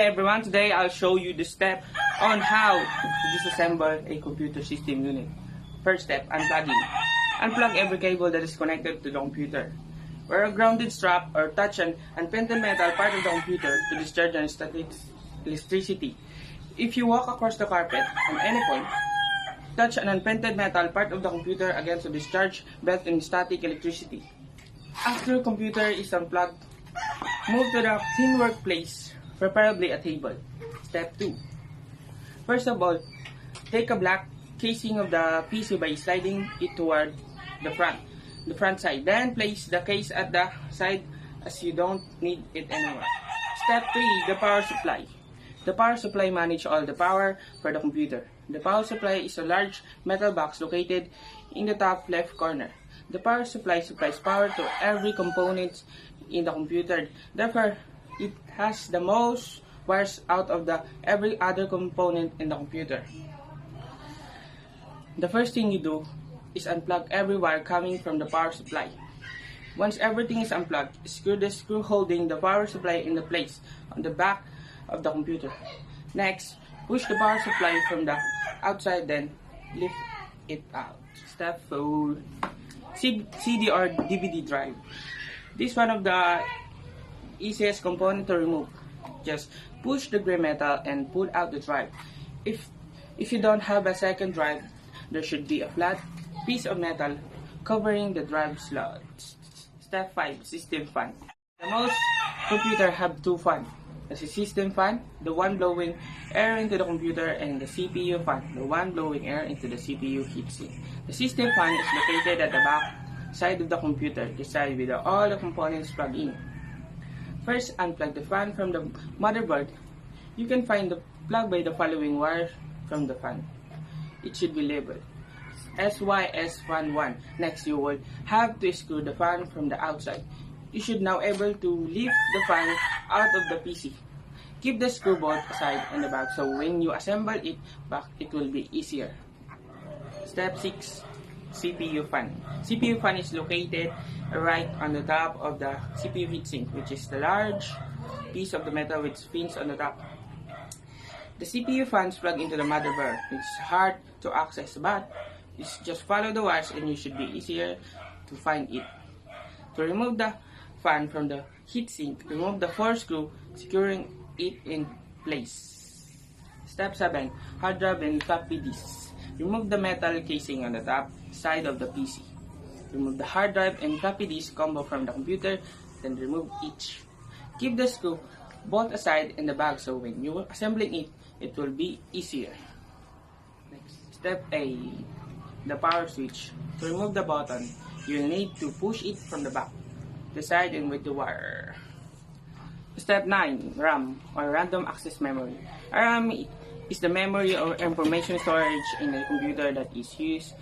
everyone, today I'll show you the step on how to disassemble a computer system unit. First step, unplugging. Unplug every cable that is connected to the computer. Wear a grounded strap or touch an unpainted metal part of the computer to discharge an static electricity. If you walk across the carpet at any point, touch an unpainted metal part of the computer again to discharge built-in static electricity. After the computer is unplugged, move to the clean workplace, preferably a table. Step 2. First of all, take a black casing of the PC by sliding it toward the front side. Then place the case at the side as you don't need it anymore. Step 3. The power supply. The power supply manages all the power for the computer. The power supply is a large metal box located in the top left corner. The power supply supplies power to every component in the computer. Therefore, it has the most wires out of every other component in the computer. The first thing you do is unplug every wire coming from the power supply. Once everything is unplugged, screw the screw holding the power supply into place on the back of the computer. Next, push the power supply from the outside, then lift it out. Step 4. CD or DVD drive. This is one of the easiest component to remove. Just push the gray metal and pull out the drive. If you don't have a second drive, there should be a flat piece of metal covering the drive slot. Step 5. System fan. Most computers have two fans. The system fan, the one blowing air into the computer, and the CPU fan, the one blowing air into the CPU heatsink. The system fan is located at the back side of the computer, the side with all the components plugged in. First, unplug the fan from the motherboard. You can find the plug by the following wire from the fan. It should be labeled SYS fan 1. Next, you will have to screw the fan from the outside. You should now able to lift the fan out of the PC. Keep the screw both aside and the back so when you assemble it back, it will be easier. Step 6. CPU fan. CPU fan is located right on the top of the CPU heatsink, which is the large piece of the metal with fins on the top. The CPU fan is plugged into the motherboard. It's hard to access, but you just follow the wires and you should be easier to find it. To remove the fan from the heatsink, remove the 4 screw securing it in place. Step 7. Hard drive and floppy disk. Remove the metal casing on the top side of the PC. Remove the hard drive and floppy disk combo from the computer, then remove each. Keep the screw both aside in the bag so when you are assembling it, it will be easier. Next. Step 8. The power switch. To remove the button, you need to push it from the back, the side, and with the wire. Step 9. RAM or random access memory. RAM is the memory or information storage in the computer that is used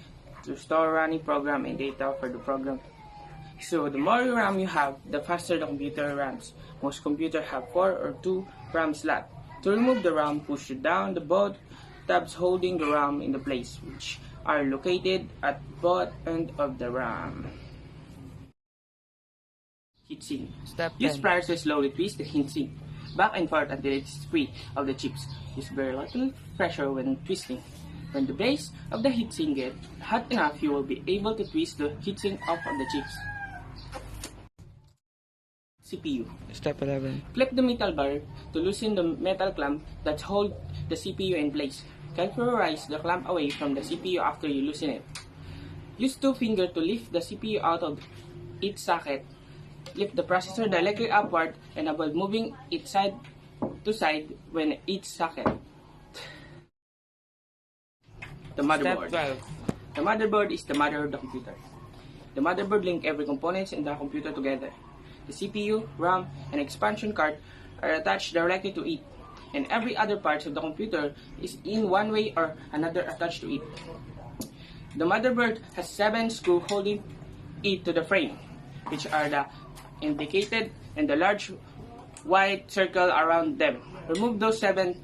to store running program and data for the program. So the more RAM you have, the faster the computer runs. Most computers have 4 or 2 RAM slots. To remove the RAM, push down the both tabs holding the RAM into place, which are located at both ends of the RAM. Heatsink. Step 10. Use pliers to slowly twist the heatsink back and forth until it is free of the chips. Use very little pressure when twisting. When the base of the heatsink gets hot enough, you will be able to twist the heatsink off of the chips. CPU. Step 11. Clip the metal bar to loosen the metal clamp that holds the CPU in place. Carefully raise the clamp away from the CPU after you loosen it. Use 2 fingers to lift the CPU out of its socket. Lift the processor directly upward and avoid moving it side to side when it's socket. The motherboard. Step 12. The motherboard is the mother of the computer. The motherboard links every component in the computer together. The CPU, RAM, and expansion card are attached directly to it, and every other part of the computer is in one way or another attached to it. The motherboard has 7 screws holding it to the frame, which are the indicated and the large white circle around them. Remove those 7,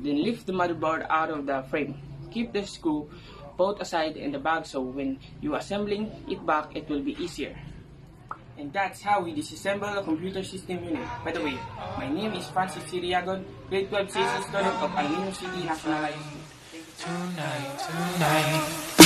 then lift the motherboard out of the frame. Keep the screw both aside in the bag so when you assembling it back, it will be easier. And that's how we disassemble a computer system unit. By the way, my name is Francis Riagon, grade 12 sales student of Alaminos City National High School. Tonight.